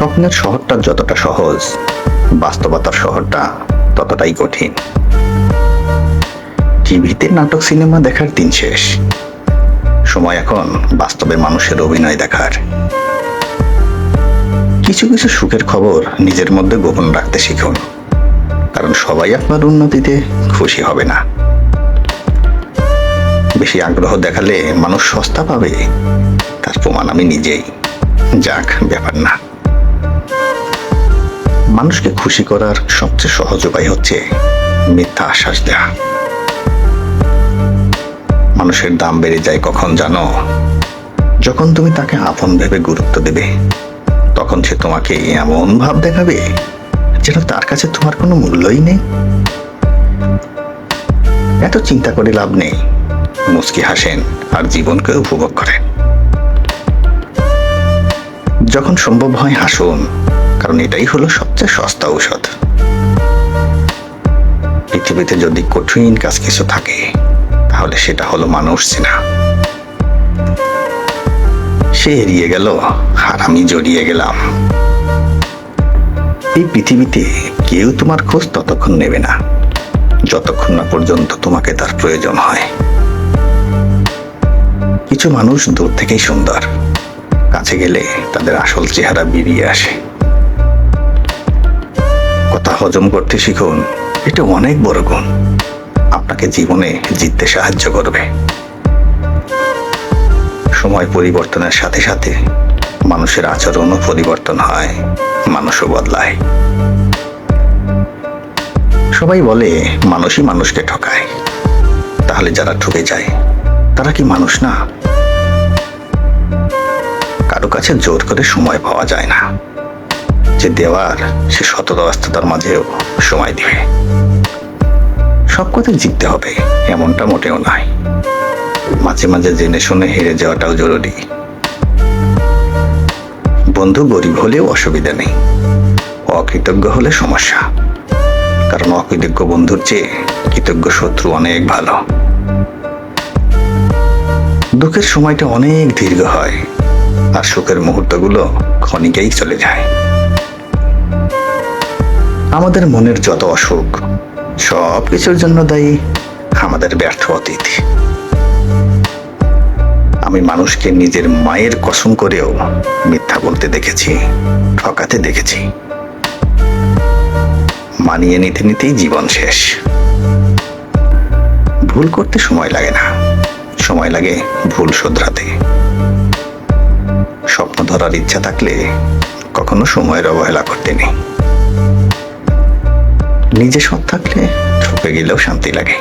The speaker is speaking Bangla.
স্বপ্নের শহরটা যতটা সহজ, বাস্তবতার শহরটা ততটাই কঠিন। টিভিতে নাটক সিনেমা দেখার দিন শেষ, সময় এখন বাস্তবে মানুষের অভিনয় দেখার। কিছু কিছু সুখের খবর নিজের মধ্যে গোপন রাখতে শিখুন, কারণ সবাই আপনার উন্নতিতে খুশি হবে না। বেশি আগ্রহ দেখালে মানুষ সস্তা পাবে, তার প্রমাণ আমি নিজেই। যাক, ব্যাপার না। মানুষকে খুশি করার সবচেয়ে সহজ উপায় হচ্ছে মিথ্যা আশ্বাস দেওয়া। মানুষের দাম বেড়ে যায় কখন জানো? যখন তুমি তাকে আপন ভেবে গুরুত্ব দেবে, তখন সে তোমাকে এমন ভাব দেখাবে যেন তার কাছে তোমার কোনো মূল্যই নেই। এত চিন্তা করে লাভ নেই, মুচকি হাসেন আর জীবনকে উপভোগ করেন। যখন সম্ভব হয় হাসুন, কারণ এটাই হলো সবচেয়ে সস্তা ঔষধ। পৃথিবীতে যদি কঠিন কাজ কিছু থাকে, তাহলে সেটা হলো মানুষ চেনা। সে এড়িয়ে গেল আর আমি জড়িয়ে গেলাম। এই পৃথিবীতে কেউ তোমার খোঁজ ততক্ষণ নেবে না, যতক্ষণ না পর্যন্ত তোমাকে তার প্রয়োজন হয়। কিছু মানুষ দূর থেকেই সুন্দর, কাছে গেলে তাদের আসল চেহারা বেরিয়ে আসে। কথা হজম করতে শিখুন, এটা অনেক বড় গুণ, আপনাকে জীবনে জিততে সাহায্য করবে। সময় পরিবর্তনের সাথে সাথে মানুষের আচরণও পরিবর্তন হয়, মানুষও বদলায়। সবাই বলে মানুষই মানুষকে ঠকায়, তাহলে যারা ঠকে যায় তারা কি মানুষ না? কারো কাছে জোর করে সময় পাওয়া যায় না, যে দেওয়ার সে শত ব্যস্ততার মাঝেও সময় দিবে। সব কথা জিততে হবে এমনটা মোটেও নয়, মাঝে মাঝে জেনে শুনে হেরে যাওয়াটাও জরুরি। বন্ধু গরিব হলেও অসুবিধা নেই, অকৃতজ্ঞ হলে সমস্যা, কারণ অকৃতজ্ঞ বন্ধুর চেয়ে কৃতজ্ঞ শত্রু অনেক ভালো। দুঃখের সময়টা অনেক দীর্ঘ হয়, আর সুখের মুহূর্তগুলো ক্ষণিকেই চলে যায়। আমাদের মনের যত অসুখ, সব কিছুর জন্য দায়ী আমাদের ব্যর্থ অতীত। আমি মানুষকে নিজের মায়ের কসম করেও মিথ্যা বলতে দেখেছি, ঠকাতে দেখেছি। মানিয়ে নিতে নিতেই জীবন শেষ। ভুল করতে সময় লাগে না, সময় লাগে ভুল শোধরাতে। স্বপ্ন ধরার ইচ্ছা থাকলে কখনো সময়ের অবহেলা করতে নেই। নিজে সৎ থাকলে ঠকে গেলেও শান্তি লাগে।